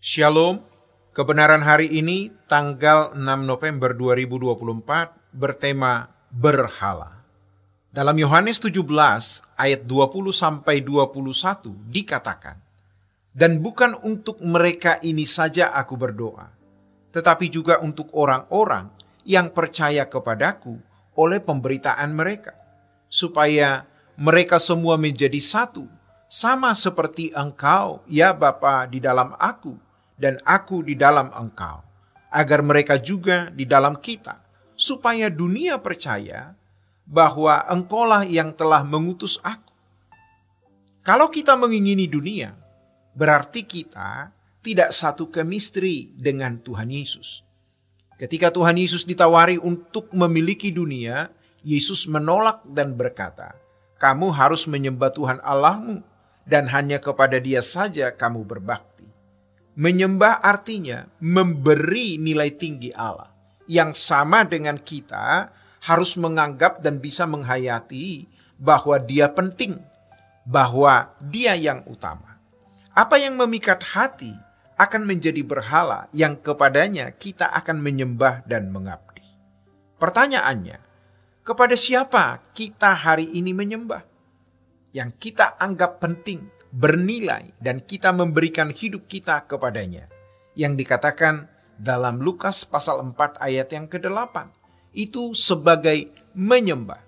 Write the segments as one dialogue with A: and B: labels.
A: Shalom, kebenaran hari ini tanggal 6 November 2024 bertema berhala. Dalam Yohanes 17 ayat 20-21 dikatakan, "Dan bukan untuk mereka ini saja aku berdoa, tetapi juga untuk orang-orang yang percaya kepadaku oleh pemberitaan mereka, supaya mereka semua menjadi satu, sama seperti Engkau, ya Bapa, di dalam aku, dan aku di dalam Engkau, agar mereka juga di dalam kita, supaya dunia percaya bahwa Engkaulah yang telah mengutus aku." Kalau kita mengingini dunia, berarti kita tidak satu kemistri dengan Tuhan Yesus. Ketika Tuhan Yesus ditawari untuk memiliki dunia, Yesus menolak dan berkata, "Kamu harus menyembah Tuhan Allahmu, dan hanya kepada Dia saja kamu berbakti." Menyembah artinya memberi nilai tinggi Allah, yang sama dengan kita harus menganggap dan bisa menghayati bahwa Dia penting, bahwa Dia yang utama. Apa yang memikat hati akan menjadi berhala yang kepadanya kita akan menyembah dan mengabdi. Pertanyaannya, kepada siapa kita hari ini menyembah? Yang kita anggap penting, bernilai, dan kita memberikan hidup kita kepadanya. Yang dikatakan dalam Lukas pasal 4 ayat yang ke-8. Itu sebagai menyembah.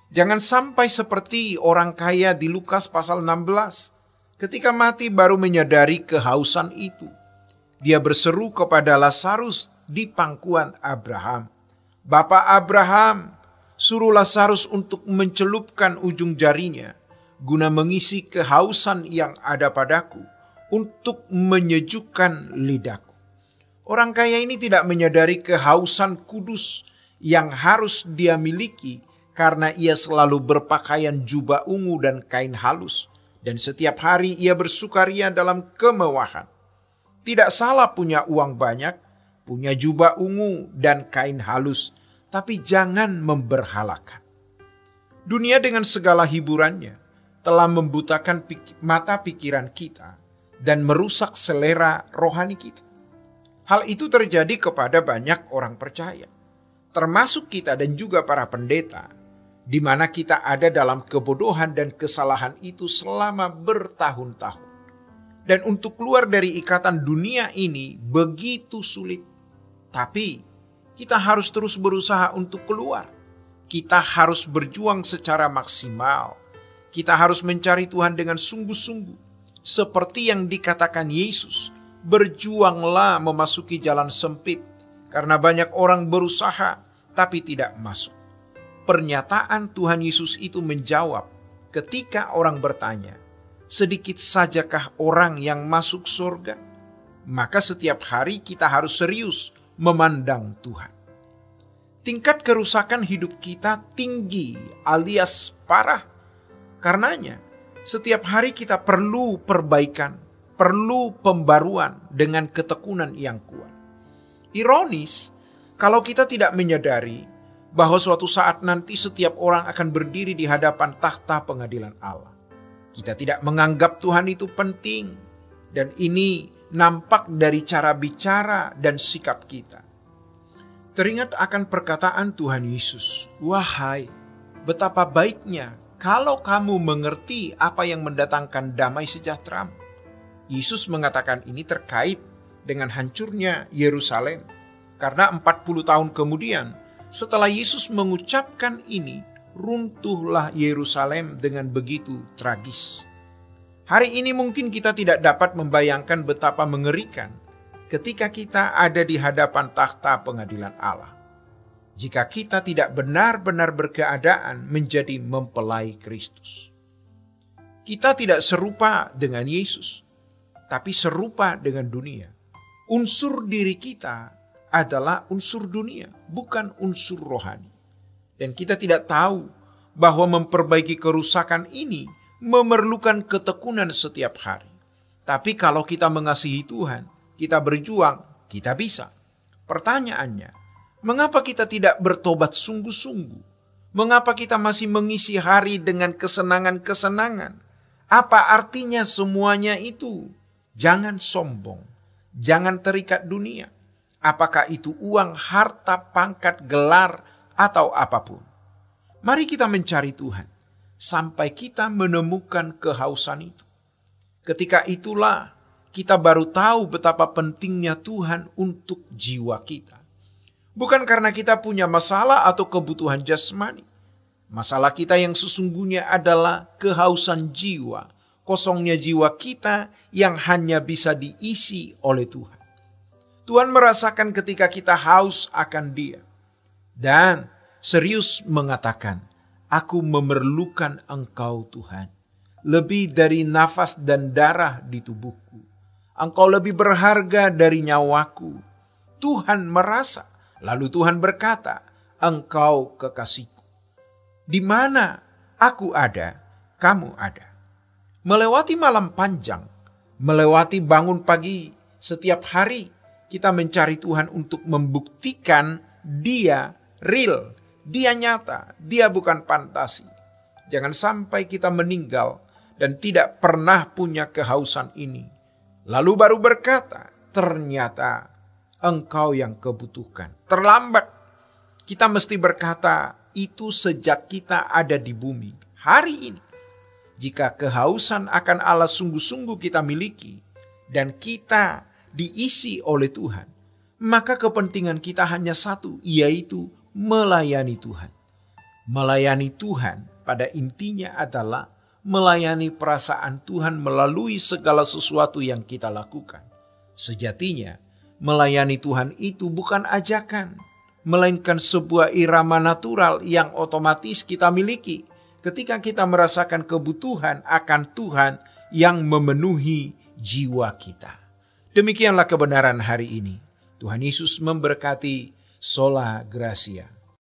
A: Jangan sampai seperti orang kaya di Lukas pasal 16. Ketika mati baru menyadari kehausan itu. Dia berseru kepada Lazarus di pangkuan Abraham, "Bapak Abraham, suruh Lazarus untuk mencelupkan ujung jarinya, guna mengisi kehausan yang ada padaku, untuk menyejukkan lidahku." Orang kaya ini tidak menyadari kehausan kudus yang harus dia miliki karena ia selalu berpakaian jubah ungu dan kain halus, dan setiap hari ia bersukaria dalam kemewahan. Tidak salah punya uang banyak, punya jubah ungu dan kain halus, tapi jangan memberhalakan. Dunia dengan segala hiburannya telah membutakan mata pikiran kita dan merusak selera rohani kita. Hal itu terjadi kepada banyak orang percaya, termasuk kita dan juga para pendeta, di mana kita ada dalam kebodohan dan kesalahan itu selama bertahun-tahun. Dan untuk keluar dari ikatan dunia ini begitu sulit. Tapi kita harus terus berusaha untuk keluar. Kita harus berjuang secara maksimal. Kita harus mencari Tuhan dengan sungguh-sungguh. Seperti yang dikatakan Yesus, "Berjuanglah memasuki jalan sempit, karena banyak orang berusaha tapi tidak masuk." Pernyataan Tuhan Yesus itu menjawab ketika orang bertanya, "Sedikit sajakah orang yang masuk surga?" Maka setiap hari kita harus serius memandang Tuhan. Tingkat kerusakan hidup kita tinggi alias parah. Karenanya, setiap hari kita perlu perbaikan, perlu pembaruan dengan ketekunan yang kuat. Ironis, kalau kita tidak menyadari bahwa suatu saat nanti setiap orang akan berdiri di hadapan takhta pengadilan Allah. Kita tidak menganggap Tuhan itu penting, dan ini nampak dari cara bicara dan sikap kita. Teringat akan perkataan Tuhan Yesus, "Wahai, betapa baiknya kalau kamu mengerti apa yang mendatangkan damai sejahtera." Yesus mengatakan ini terkait dengan hancurnya Yerusalem. Karena 40 tahun kemudian, setelah Yesus mengucapkan ini, runtuhlah Yerusalem dengan begitu tragis. Hari ini mungkin kita tidak dapat membayangkan betapa mengerikan ketika kita ada di hadapan takhta pengadilan Allah. Jika kita tidak benar-benar berkeadaan menjadi mempelai Kristus. Kita tidak serupa dengan Yesus, tapi serupa dengan dunia. Unsur diri kita adalah unsur dunia, bukan unsur rohani. Dan kita tidak tahu bahwa memperbaiki kerusakan ini memerlukan ketekunan setiap hari. Tapi kalau kita mengasihi Tuhan, kita berjuang, kita bisa. Pertanyaannya, mengapa kita tidak bertobat sungguh-sungguh? Mengapa kita masih mengisi hari dengan kesenangan-kesenangan? Apa artinya semuanya itu? Jangan sombong. Jangan terikat dunia. Apakah itu uang, harta, pangkat, gelar, atau apapun. Mari kita mencari Tuhan sampai kita menemukan kehausan itu. Ketika itulah kita baru tahu betapa pentingnya Tuhan untuk jiwa kita. Bukan karena kita punya masalah atau kebutuhan jasmani. Masalah kita yang sesungguhnya adalah kehausan jiwa. Kosongnya jiwa kita yang hanya bisa diisi oleh Tuhan. Tuhan merasakan ketika kita haus akan Dia. Dan serius mengatakan, aku memerlukan Engkau Tuhan. Lebih dari nafas dan darah di tubuhku. Engkau lebih berharga dari nyawaku. Tuhan merasa. Lalu Tuhan berkata, Engkau kekasihku. Di mana aku ada, kamu ada. Melewati malam panjang, melewati bangun pagi setiap hari, kita mencari Tuhan untuk membuktikan Dia real, Dia nyata, Dia bukan fantasi. Jangan sampai kita meninggal dan tidak pernah punya kehausan ini. Lalu baru berkata, ternyata Engkau yang kebutuhkan. Terlambat. Kita mesti berkata, itu sejak kita ada di bumi. Hari ini. Jika kehausan akan Allah sungguh-sungguh kita miliki dan kita diisi oleh Tuhan, maka kepentingan kita hanya satu, yaitu melayani Tuhan. Melayani Tuhan pada intinya adalah melayani perasaan Tuhan melalui segala sesuatu yang kita lakukan. Sejatinya, melayani Tuhan itu bukan ajakan, melainkan sebuah irama natural yang otomatis kita miliki. Ketika kita merasakan kebutuhan akan Tuhan yang memenuhi jiwa kita. Demikianlah kebenaran hari ini. Tuhan Yesus memberkati. Sola Gracia.